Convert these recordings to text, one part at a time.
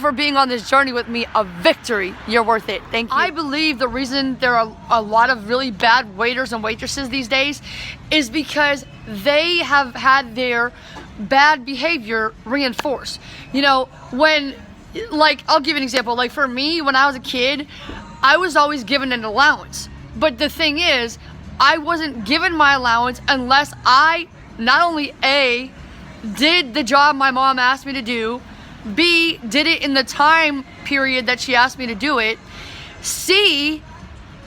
for being on this journey with me of victory. You're worth it. Thank you. I believe the reason there are a lot of really bad waiters and waitresses these days is because they have had their bad behavior reinforced. You know, when, like, I'll give you an example. Like, for me, when I was a kid, I was always given an allowance. But the thing is, I wasn't given my allowance unless I not only A, did the job my mom asked me to do, B, did it in the time period that she asked me to do it, C,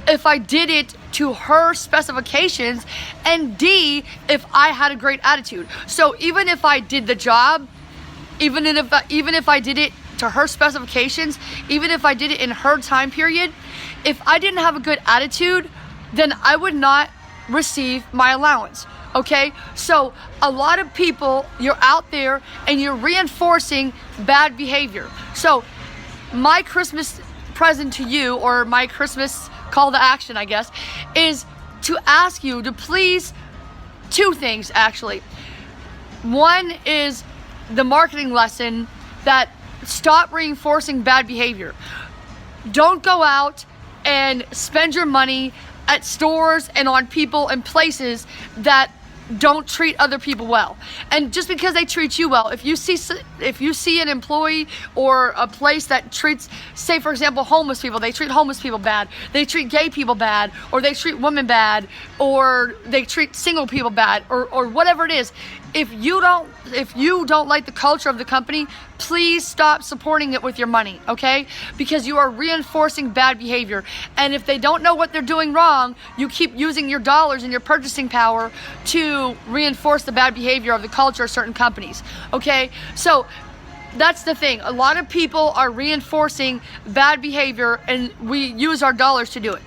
if I did it to her specifications, and D, if I had a great attitude. So even if I did the job, even if I did it to her specifications, even if I did it in her time period, if I didn't have a good attitude, then I would not receive my allowance. Okay, so a lot of people, you're out there and you're reinforcing bad behavior. So my Christmas present to you, or my Christmas call to action, I guess, is to ask you to please, two things actually. One is the marketing lesson that stop reinforcing bad behavior. Don't go out and spend your money at stores and on people and places that don't treat other people well. And just because they treat you well, if you see an employee or a place that treats, say for example, homeless people, they treat homeless people bad, they treat gay people bad, or they treat women bad, or they treat single people bad, or whatever it is, if you don't like the culture of the company, please stop supporting it with your money, okay? Because you are reinforcing bad behavior. And if they don't know what they're doing wrong, you keep using your dollars and your purchasing power to reinforce the bad behavior of the culture of certain companies, okay? So that's the thing. A lot of people are reinforcing bad behavior, and we use our dollars to do it.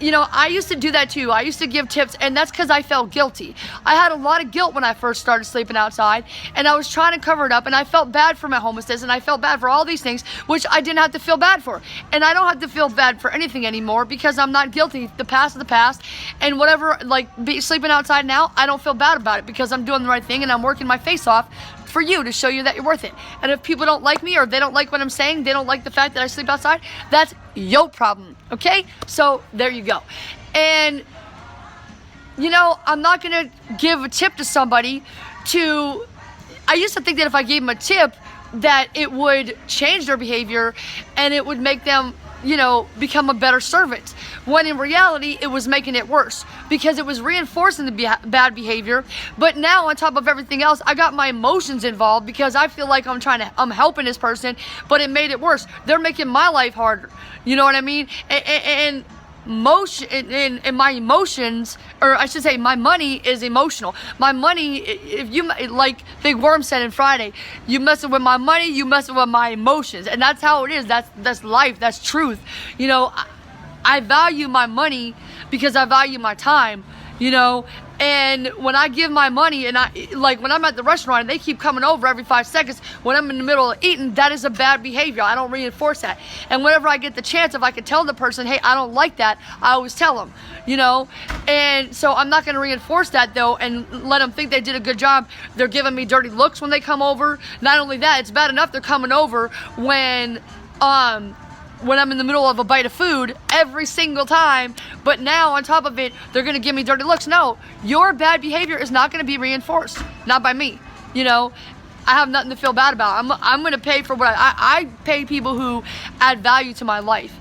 You know, I used to do that too. I used to give tips, and that's because I felt guilty. I had a lot of guilt when I first started sleeping outside, and I was trying to cover it up, and I felt bad for my homelessness, and I felt bad for all these things, which I didn't have to feel bad for. And I don't have to feel bad for anything anymore because I'm not guilty. The past is the past, and whatever, like sleeping outside now, I don't feel bad about it because I'm doing the right thing and I'm working my face off for you to show you that you're worth it. And if people don't like me, or they don't like what I'm saying, they don't like the fact that I sleep outside, that's your problem, okay? So there you go. And you know, I'm not gonna give a tip to somebody I used to think that if I gave them a tip that it would change their behavior and it would make them, you know, become a better servant, when in reality it was making it worse because it was reinforcing the bad behavior. But now on top of everything else, I got my emotions involved because I feel like I'm helping this person, but it made it worse. They're making my life harder, you know what I mean? And my emotions, or I should say my money is emotional. My money, if you, like Big Worm said in Friday, you messing with my money, you messing with my emotions. And that's how it is. That's life. That's truth. You know, I value my money because I value my time, you know. And when I give my money, and like when I'm at the restaurant and they keep coming over every 5 seconds when I'm in the middle of eating, that is a bad behavior. I don't reinforce that. And whenever I get the chance, if I could tell the person, hey, I don't like that, I always tell them, you know. And so I'm not going to reinforce that though and let them think they did a good job. They're giving me dirty looks when they come over. Not only that, it's bad enough they're coming over when I'm in the middle of a bite of food every single time, but now on top of it, they're gonna give me dirty looks. No, your bad behavior is not gonna be reinforced, not by me. You know, I have nothing to feel bad about. I'm gonna pay for what I pay people who add value to my life.